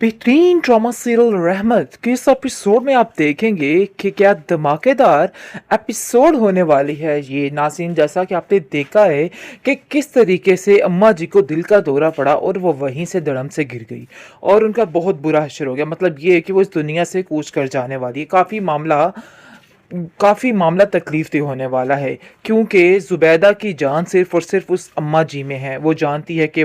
बेहतरीन drama serial रहमत के इस एपिसोड में आप देखेंगे कि क्या धमाकेदार एपिसोड होने वाली है। ये नाज़रीन, जैसा कि आपने देखा है कि किस तरीके से अम्मा जी को दिल का दौरा पड़ा और वो वहीं से धड़म से गिर गई और उनका बहुत बुरा हश्र हो गया। मतलब ये है कि वो इस दुनिया से कूच कर जाने वाली है। काफ़ी मामला तकलीफ दे होने वाला है, क्योंकि ज़ुबैदा की जान सिर्फ़ और सिर्फ़ उस अम्मा जी में है। वो जानती है कि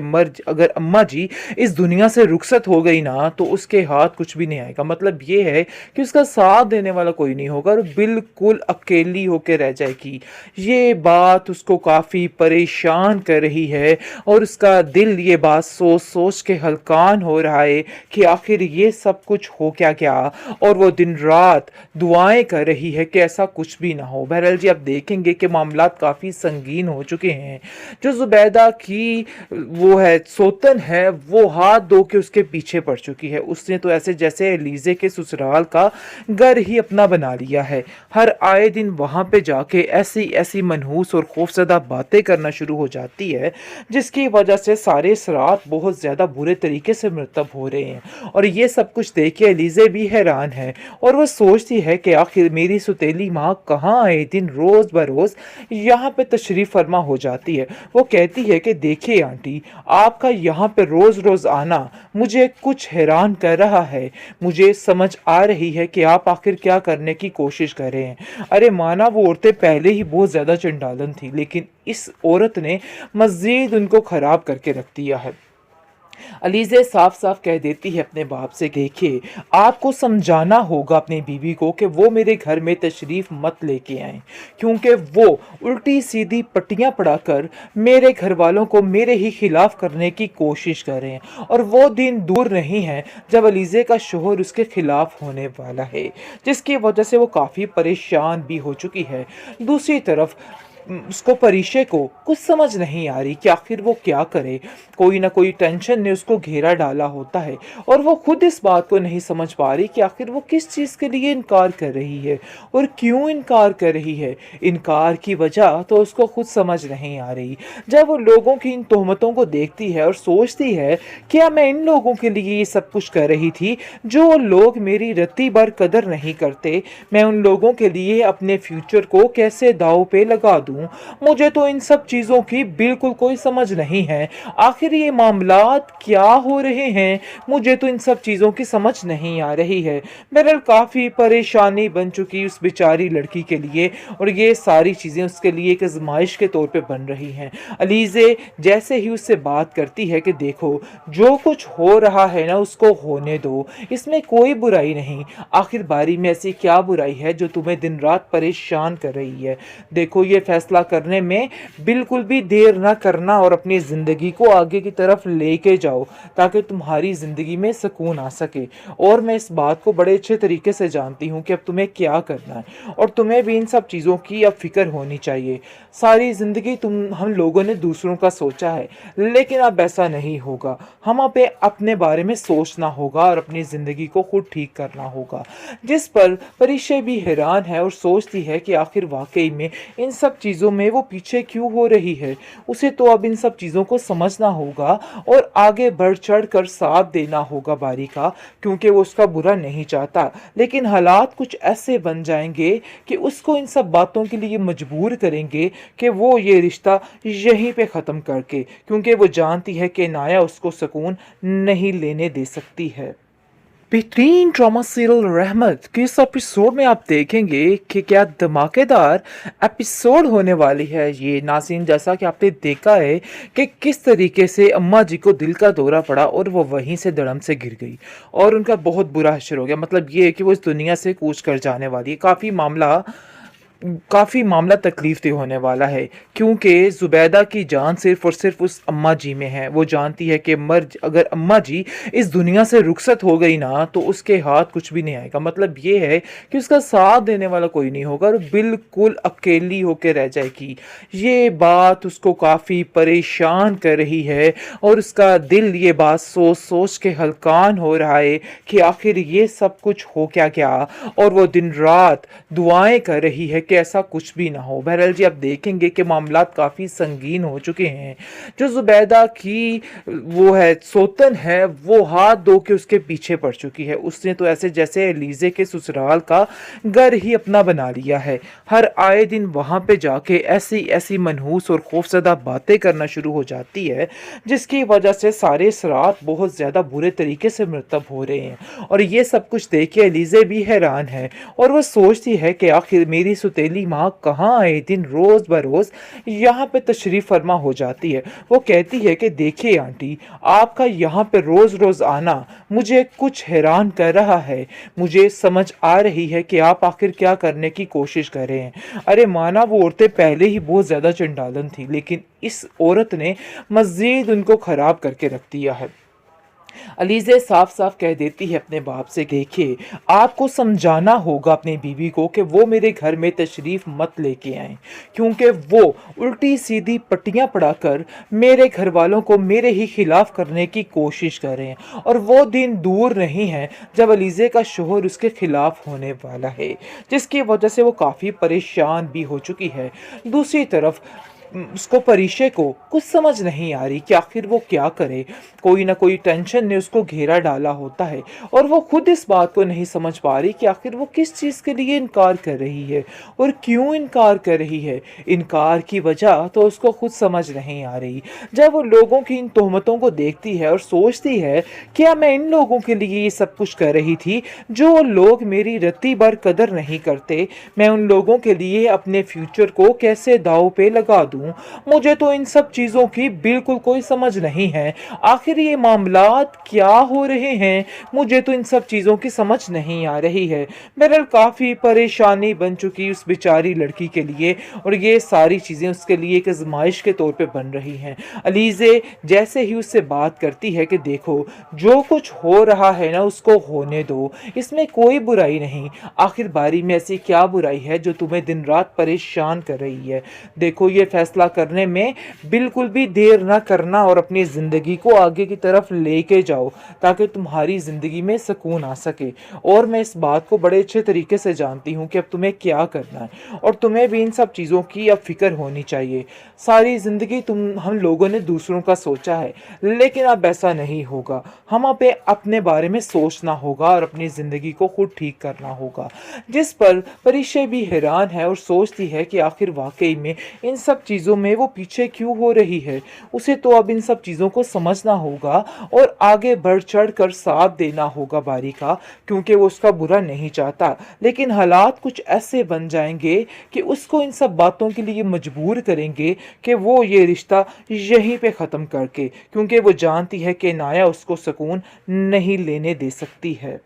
अगर अम्मा जी इस दुनिया से रुखसत हो गई ना, तो उसके हाथ कुछ भी नहीं आएगा। मतलब ये है कि उसका साथ देने वाला कोई नहीं होगा और बिल्कुल अकेली होकर रह जाएगी। ये बात उसको काफ़ी परेशान कर रही है और उसका दिल ये बात सोच सोच के हलकान हो रहा है कि आखिर ये सब कुछ हो क्या गया। और वो दिन रात दुआएं कर रही है कि ऐसा कुछ भी ना हो। बहरहाल जी, आप देखेंगे कि मामलात काफ़ी संगीन हो चुके हैं। जो जुबैदा की वो है सोतन है, वो हाथ धो के उसके पीछे पड़ चुकी है। उसने तो ऐसे जैसे एलिज़े के ससुराल का घर ही अपना बना लिया है। हर आए दिन वहाँ पे जाके ऐसी ऐसी मनहूस और खौफजदा बातें करना शुरू हो जाती है, जिसकी वजह से सारे असरात बहुत ज़्यादा बुरे तरीके से मरतब हो रहे हैं। और ये सब कुछ देख के एलिज़े भी हैरान है और वह सोचती है कि आखिर मेरी सुतीली माँ कहाँ आए दिन रोज़ बरोज़ यहाँ पे तशरीफ़ फरमा हो जाती है। वो कहती है कि देखिए आंटी, आपका यहाँ पे रोज़ रोज़ आना मुझे कुछ हैरान कर रहा है। मुझे समझ आ रही है कि आप आखिर क्या करने की कोशिश कर रहे हैं। अरे माना वो औरतें पहले ही बहुत ज़्यादा चंडालन थी, लेकिन इस औरत ने मज़ीद उनको ख़राब करके रख दिया है। अलीज़े साफ साफ कह देती है अपने बाप से, देखिए आपको समझाना होगा अपनी बीवी को कि वो मेरे घर में तशरीफ़ मत लेके आए, क्योंकि वो उल्टी सीधी पट्टियाँ पढ़ाकर मेरे घर वालों को मेरे ही खिलाफ करने की कोशिश कर रहे हैं। और वो दिन दूर नहीं है जब अलीज़े का शोहर उसके खिलाफ होने वाला है, जिसकी वजह से वो काफ़ी परेशान भी हो चुकी है। दूसरी तरफ उसको परिशे को कुछ समझ नहीं आ रही कि आखिर वो क्या करे। कोई ना कोई टेंशन ने उसको घेरा डाला होता है और वो खुद इस बात को नहीं समझ पा रही कि आखिर वो किस चीज़ के लिए इनकार कर रही है और क्यों इनकार कर रही है। इनकार की वजह तो उसको खुद समझ नहीं आ रही। जब वो लोगों की इन तोहमतों को देखती है और सोचती है क्या मैं इन लोगों के लिए ये सब कुछ कर रही थी, जो लोग मेरी रत्ती भर कदर नहीं करते, मैं उन लोगों के लिए अपने फ्यूचर को कैसे दांव पे लगा दूं। मुझे तो इन सब चीज़ों की बिल्कुल कोई समझ नहीं है। आखिर ये मामलात क्या हो रहे हैं, मुझे तो इन सब चीज़ों की समझ नहीं आ रही है। बहरहाल काफ़ी परेशानी बन चुकी उस बेचारी लड़की के लिए और ये सारी चीज़ें उसके लिए एक आजमाइश के तौर पे बन रही हैं। अलीज़े जैसे ही उससे बात करती है कि देखो, जो कुछ हो रहा है ना उसको होने दो, इसमें कोई बुराई नहीं। आखिर बारी में ऐसी क्या बुराई है जो तुम्हें दिन रात परेशान कर रही है। देखो, ये फैसला करने में बिल्कुल भी देर ना करना और अपनी ज़िंदगी को आगे की तरफ लेके जाओ, ताकि तुम्हारी ज़िंदगी में सुकून आ सके। और मैं इस बात को बड़े अच्छे तरीके से जानती हूँ कि अब तुम्हें क्या करना है और तुम्हें भी इन सब चीज़ों की अब फिक्र होनी चाहिए। सारी ज़िंदगी हम लोगों ने दूसरों का सोचा है, लेकिन अब ऐसा नहीं होगा। हम अपने बारे में सोचना होगा और अपनी ज़िंदगी को खुद ठीक करना होगा। जिस पर परिशे भी हैरान है और सोचती है कि आखिर वाकई में इन सब चीज़ों में वो पीछे क्यों हो रही है। उसे तो अब इन सब चीज़ों को समझना होगा और आगे बढ़ चढ़ कर साथ देना होगा बारी का, क्योंकि वो उसका बुरा नहीं चाहता। लेकिन हालात कुछ ऐसे बन जाएंगे कि उसको इन सब बातों के लिए मजबूर करेंगे कि वो ये रिश्ता यहीं पे ख़त्म करके, क्योंकि वो जानती है कि नाया उसको सुकून नहीं लेने दे सकती है। बेहतरीन ड्रामा सीरियल रहमत के इस एपिसोड में आप देखेंगे कि क्या धमाकेदार एपिसोड होने वाली है। ये नाज़रीन, जैसा कि आपने देखा है कि किस तरीके से अम्मा जी को दिल का दौरा पड़ा और वो वहीं से धड़म से गिर गई और उनका बहुत बुरा हश्र हो गया। मतलब ये है कि वो इस दुनिया से कूच कर जाने वाली है। काफ़ी मामला तकलीफ दे होने वाला है, क्योंकि ज़ुबैदा की जान सिर्फ़ और सिर्फ़ उस अम्मा जी में है। वो जानती है कि अगर अम्मा जी इस दुनिया से रुखसत हो गई ना, तो उसके हाथ कुछ भी नहीं आएगा। मतलब ये है कि उसका साथ देने वाला कोई नहीं होगा और बिल्कुल अकेली होकर रह जाएगी। ये बात उसको काफ़ी परेशान कर रही है और उसका दिल ये बात सोच सोच के हलकान हो रहा है कि आखिर ये सब कुछ हो क्या गया। और वो दिन रात दुआएं कर रही है कि ऐसा कुछ भी ना हो। बहरहाल जी, आप देखेंगे कि मामलात काफ़ी संगीन हो चुके हैं। जो ज़ुबैदा की वो है सोतन है, वो हाथ धो के उसके पीछे पड़ चुकी है। उसने तो ऐसे जैसे एलिज़े के ससुराल का घर ही अपना बना लिया है। हर आए दिन वहाँ पे जाके ऐसी ऐसी मनहूस और खौफज़दा बातें करना शुरू हो जाती है, जिसकी वजह से सारे असरात बहुत ज़्यादा बुरे तरीके से मरतब हो रहे हैं। और ये सब कुछ देख के एलिज़े भी हैरान है और वो सोचती है कि आखिर मेरी सुतीली माँ कहाँ आए दिन रोज़ बरोज़ यहाँ पे तशरीफ़ फरमा हो जाती है। वो कहती है कि देखिए आंटी, आपका यहाँ पे रोज़ रोज़ आना मुझे कुछ हैरान कर रहा है। मुझे समझ आ रही है कि आप आखिर क्या करने की कोशिश कर रहे हैं। अरे माना वो औरतें पहले ही बहुत ज़्यादा चंडालन थी, लेकिन इस औरत ने मज़ीद उनको ख़राब करके रख दिया है। अलीज़े साफ साफ कह देती है अपने बाप से, देखिए आपको समझाना होगा अपनी बीवी को कि वो मेरे घर में तशरीफ़ मत लेके आए, क्योंकि वो उल्टी सीधी पट्टियाँ पढ़ाकर मेरे घर वालों को मेरे ही खिलाफ करने की कोशिश कर रहे हैं। और वो दिन दूर नहीं है जब अलीज़े का शोहर उसके खिलाफ होने वाला है, जिसकी वजह से वो काफ़ी परेशान भी हो चुकी है। दूसरी तरफ उसको परिशे को कुछ समझ नहीं आ रही कि आखिर वो क्या करे। कोई ना कोई टेंशन ने उसको घेरा डाला होता है और वो खुद इस बात को नहीं समझ पा रही कि आखिर वो किस चीज़ के लिए इनकार कर रही है और क्यों इनकार कर रही है। इनकार की वजह तो उसको खुद समझ नहीं आ रही। जब वो लोगों की इन तोहमतों को देखती है और सोचती है क्या मैं इन लोगों के लिए ये सब कुछ कर रही थी, जो लोग मेरी रत्ती भर कदर नहीं करते, मैं उन लोगों के लिए अपने फ्यूचर को कैसे दांव पे लगा दूं। मुझे तो इन सब चीज़ों की बिल्कुल कोई समझ नहीं है। आखिर ये मामलात क्या हो रहे हैं, मुझे तो इन सब चीज़ों की समझ नहीं आ रही है। बहरहाल काफ़ी परेशानी बन चुकी उस बेचारी लड़की के लिए और ये सारी चीज़ें उसके लिए एक आजमाइश के तौर पे बन रही हैं। अलीज़े जैसे ही उससे बात करती है कि देखो जो कुछ हो रहा है ना उसको होने दो, इसमें कोई बुराई नहीं। आखिर बारी में ऐसी क्या बुराई है जो तुम्हें दिन रात परेशान कर रही है। देखो ये फैसला करने में बिल्कुल भी देर ना करना और अपनी ज़िंदगी को आगे की तरफ लेके जाओ ताकि तुम्हारी ज़िंदगी में सुकून आ सके। और मैं इस बात को बड़े अच्छे तरीके से जानती हूँ कि अब तुम्हें क्या करना है और तुम्हें भी इन सब चीज़ों की अब फिक्र होनी चाहिए। सारी ज़िंदगी हम लोगों ने दूसरों का सोचा है, लेकिन अब ऐसा नहीं होगा। हम अपने बारे में सोचना होगा और अपनी ज़िंदगी को खुद ठीक करना होगा। जिस पर परिशे भी हैरान है और सोचती है कि आखिर वाकई में इन सब चीज़ों में वो पीछे क्यों हो रही है। उसे तो अब इन सब चीज़ों को समझना होगा और आगे बढ़ चढ़ कर साथ देना होगा बारी का, क्योंकि वो उसका बुरा नहीं चाहता। लेकिन हालात कुछ ऐसे बन जाएंगे कि उसको इन सब बातों के लिए मजबूर करेंगे कि वो ये रिश्ता यहीं पे ख़त्म करके, क्योंकि वो जानती है कि नाया उसको सुकून नहीं लेने दे सकती है।